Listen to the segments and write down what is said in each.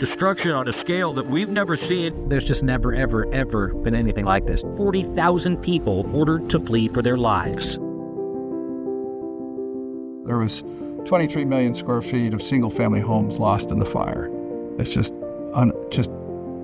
destruction on a scale that we've never seen. There's just never, ever, ever been anything like this. 40,000 people ordered to flee for their lives. There was 23 million square feet of single-family homes lost in the fire. It's just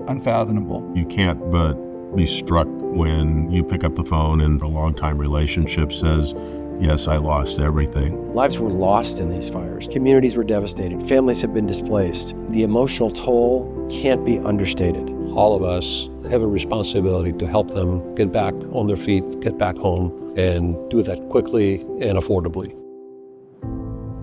unfathomable. You can't but be struck when you pick up the phone and a long-time relationship says, yes, I lost everything. Lives were lost in these fires. Communities were devastated. Families have been displaced. The emotional toll can't be understated. All of us have a responsibility to help them get back on their feet, get back home, and do that quickly and affordably.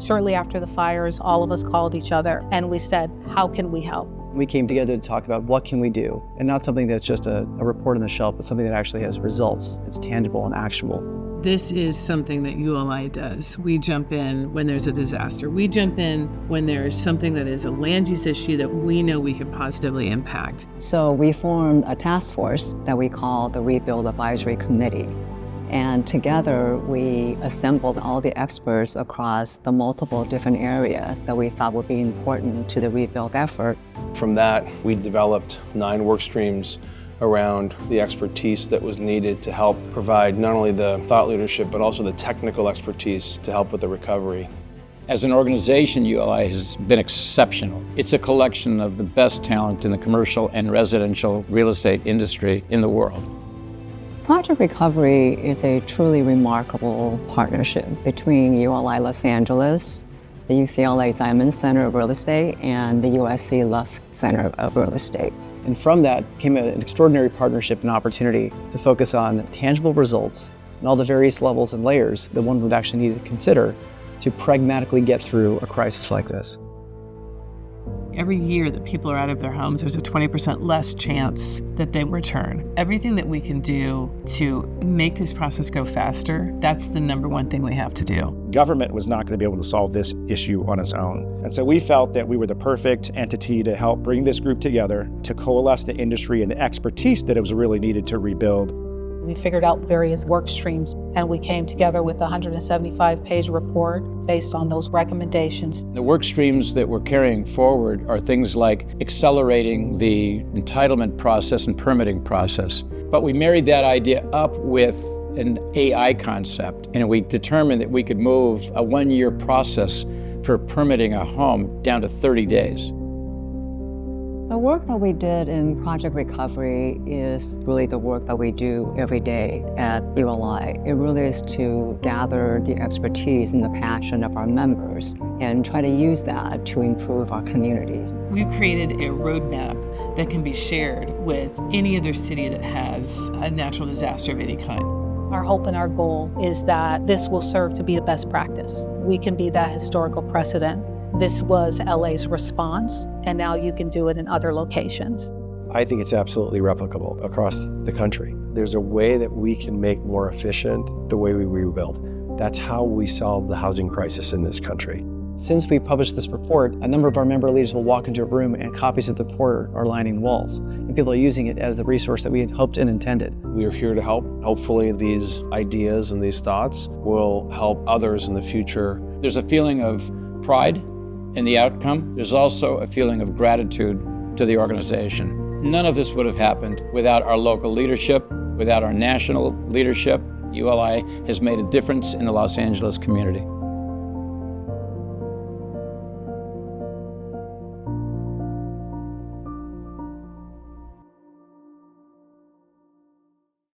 Shortly after the fires, all of us called each other and we said, how can we help? We came together to talk about what can we do, and not something that's just a report on the shelf, but something that actually has results. It's tangible and actionable. This is something that ULI does. We jump in when there's a disaster. We jump in when there's something that is a land use issue that we know we can positively impact. So we formed a task force that we call the Rebuild Advisory Committee. And together we assembled all the experts across the multiple different areas that we thought would be important to the rebuild effort. From that, we developed 9 work streams around the expertise that was needed to help provide not only the thought leadership, but also the technical expertise to help with the recovery. As an organization, ULI has been exceptional. It's a collection of the best talent in the commercial and residential real estate industry in the world. Project Recovery is a truly remarkable partnership between ULI Los Angeles, the UCLA Ziman Center of Real Estate, and the USC Lusk Center of Real Estate. And from that came an extraordinary partnership and opportunity to focus on tangible results and all the various levels and layers that one would actually need to consider to pragmatically get through a crisis like this. Every year that people are out of their homes, there's a 20% less chance that they return. Everything that we can do to make this process go faster, that's the number one thing we have to do. Government was not going to be able to solve this issue on its own. And so we felt that we were the perfect entity to help bring this group together, to coalesce the industry and the expertise that it was really needed to rebuild. We figured out various work streams and we came together with a 175-page report based on those recommendations. The work streams that we're carrying forward are things like accelerating the entitlement process and permitting process. But we married that idea up with an AI concept, and we determined that we could move a 1-year process for permitting a home down to 30 days. The work that we did in Project Recovery is really the work that we do every day at ULI. It really is to gather the expertise and the passion of our members and try to use that to improve our community. We've created a roadmap that can be shared with any other city that has a natural disaster of any kind. Our hope and our goal is that this will serve to be the best practice. We can be that historical precedent. This was LA's response, and now you can do it in other locations. I think it's absolutely replicable across the country. There's a way that we can make more efficient the way we rebuild. That's how we solve the housing crisis in this country. Since we published this report, a number of our member leaders will walk into a room and copies of the report are lining the walls. And people are using it as the resource that we had hoped and intended. We are here to help. Hopefully these ideas and these thoughts will help others in the future. There's a feeling of pride in the outcome. There's also a feeling of gratitude to the organization. None of this would have happened without our local leadership, without our national leadership. ULI has made a difference in the Los Angeles community.